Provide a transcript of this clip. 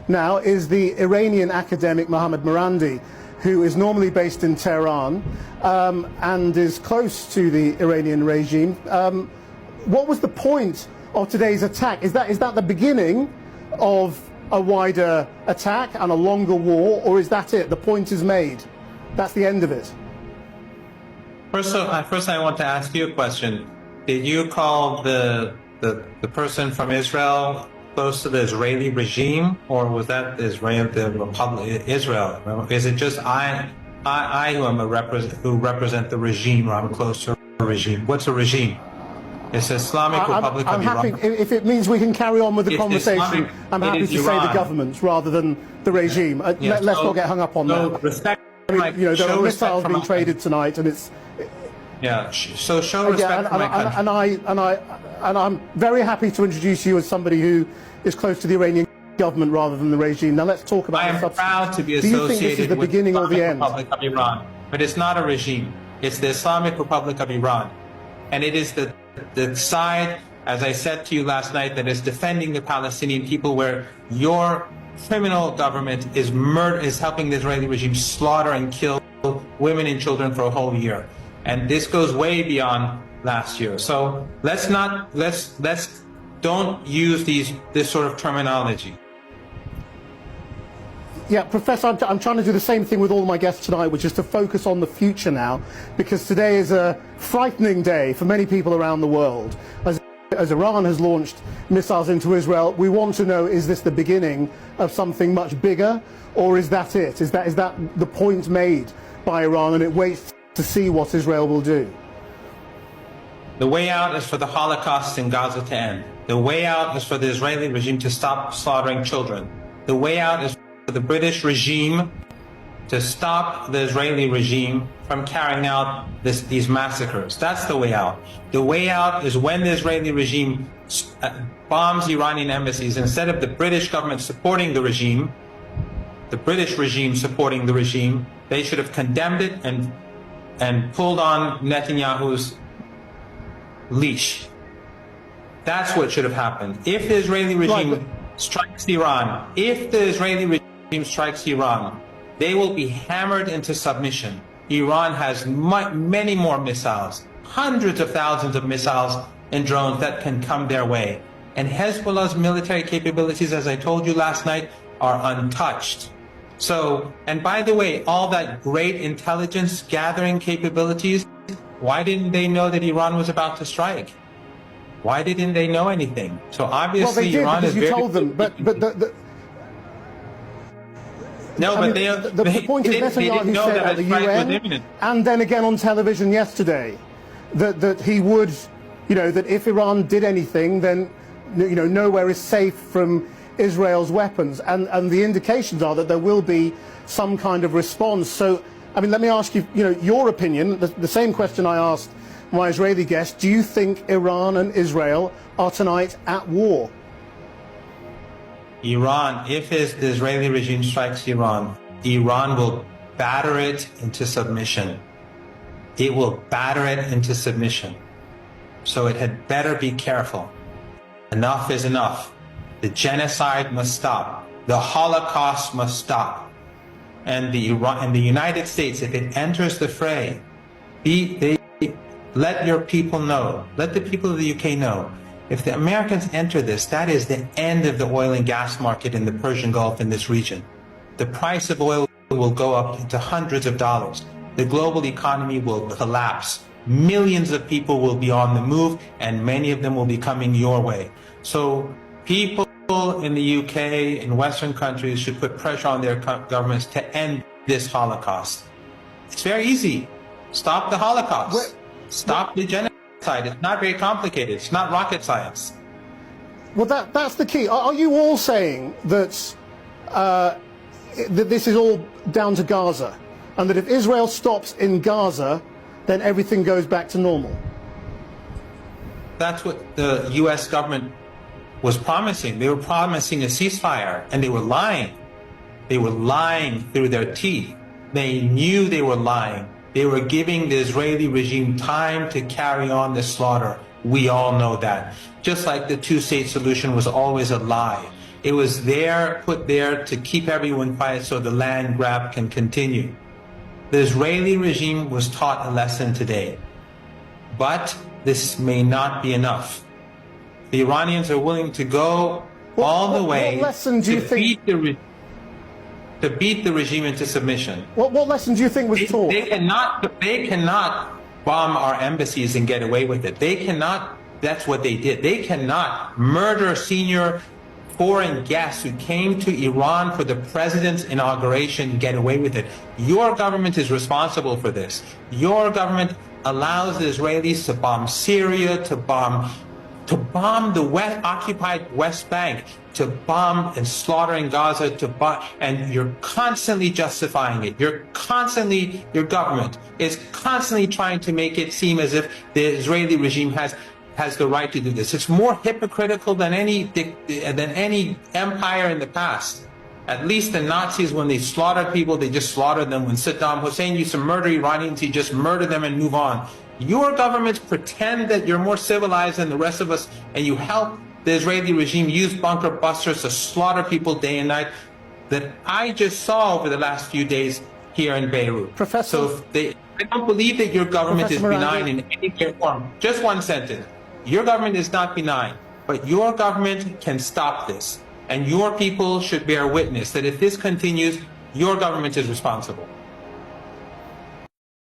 now is the Iranian academic Mohammad Marandi, who is normally based in Tehran and is close to the Iranian regime. What was the point of today's attack? Is that the beginning of a wider attack and a longer war, or is that it? The point is made. That's the end of it. First, I want to ask you a question. Did you call the person from Israel close to the Israeli regime, or was that the Republic Israel? Is it just I who represent the regime, or I'm close to the regime? What's a regime? It's the Islamic Republic of Iran. I'm happy if it means we can carry on with the conversation. I'm happy to say the government rather than the regime. Let's not get hung up on that. There are missiles being traded tonight, and it's. Yeah. So show respect for my country. And I'm very happy to introduce you as somebody who is close to the Iranian government rather than the regime. Now let's talk about. I am proud to be associated. Do you think this is the beginning or the end? Republic of Iran, but it's not a regime. It's the Islamic Republic of Iran, and it is the side, as I said to you last night, that is defending the Palestinian people, where your criminal government is helping the Israeli regime slaughter and kill women and children for a whole year. And this goes way beyond last year. So let's don't use this sort of terminology. Yeah, Professor, I'm trying to do the same thing with all my guests tonight, which is to focus on the future now, because today is a frightening day for many people around the world. As Iran has launched missiles into Israel, we want to know, is this the beginning of something much bigger, or is that it? Is that the point made by Iran, and it waits to see what Israel will do? The way out is for the Holocaust in Gaza to end. The way out is for the Israeli regime to stop slaughtering children. The way out is for the British regime to stop the Israeli regime from carrying out these massacres. That's the way out. The way out is when the Israeli regime bombs Iranian embassies, instead of the British government supporting the regime, the British regime supporting the regime, they should have condemned it and pulled on Netanyahu's leash. That's what should have happened. If the Israeli regime strikes Iran, they will be hammered into submission. Iran has many more missiles, hundreds of thousands of missiles and drones that can come their way. And Hezbollah's military capabilities, as I told you last night, are untouched. So, and by the way, all that great intelligence gathering capabilities, why didn't they know that Iran was about to strike? Why didn't they know anything? So obviously, well, they did, Iran is you very. Told them, but the point is Netanyahu said at the UN and then again on television yesterday that he would, that if Iran did anything, then nowhere is safe from Israel's weapons, and the indications are that there will be some kind of response. So, I mean, let me ask you, your opinion. The same question I asked my Israeli guest. Do you think Iran and Israel are tonight at war? Iran, if the Israeli regime strikes Iran, Iran will batter it into submission. It will batter it into submission. So it had better be careful. Enough is enough. The genocide must stop. The Holocaust must stop. And the United States, if it enters the fray, let your people know, let the people of the UK know, if the Americans enter this, that is the end of the oil and gas market in the Persian Gulf in this region. The price of oil will go up into hundreds of dollars. The global economy will collapse. Millions of people will be on the move, and many of them will be coming your way. So people in the UK, in Western countries, should put pressure on their governments to end this Holocaust. It's very easy. Stop the Holocaust. Stop the genocide. It's not very complicated. It's not rocket science. Well, that's the key. Are you all saying that that this is all down to Gaza, and that if Israel stops in Gaza, then everything goes back to normal? That's what the U.S. government was promising. They were promising a ceasefire, and they were lying. They were lying through their teeth. They knew they were lying. They were giving the Israeli regime time to carry on the slaughter. We all know that. Just like the two-state solution was always a lie. It was there, put there to keep everyone quiet so the land grab can continue. The Israeli regime was taught a lesson today. But this may not be enough. The Iranians are willing to go all the way what lesson do you think? To beat the regime into submission. What lesson do you think was taught? They cannot bomb our embassies and get away with it. They cannot. That's what they did. They cannot murder senior foreign guests who came to Iran for the president's inauguration and get away with it. Your government is responsible for this. Your government allows the Israelis to bomb Syria, to bomb the occupied West Bank, to bomb and slaughter in Gaza, and you're constantly justifying it. Your government is constantly trying to make it seem as if the Israeli regime has the right to do this. It's more hypocritical than any empire in the past. At least the Nazis, when they slaughtered people, they just slaughtered them. When Saddam Hussein used to murder Iranians, he just murdered them and move on. Your governments pretend that you're more civilized than the rest of us, and you help the Israeli regime use bunker busters to slaughter people day and night that I just saw over the last few days here in Beirut. Professor, so I don't believe that your government is benign in any form. Just one sentence. Your government is not benign, but your government can stop this. And your people should bear witness that if this continues, your government is responsible.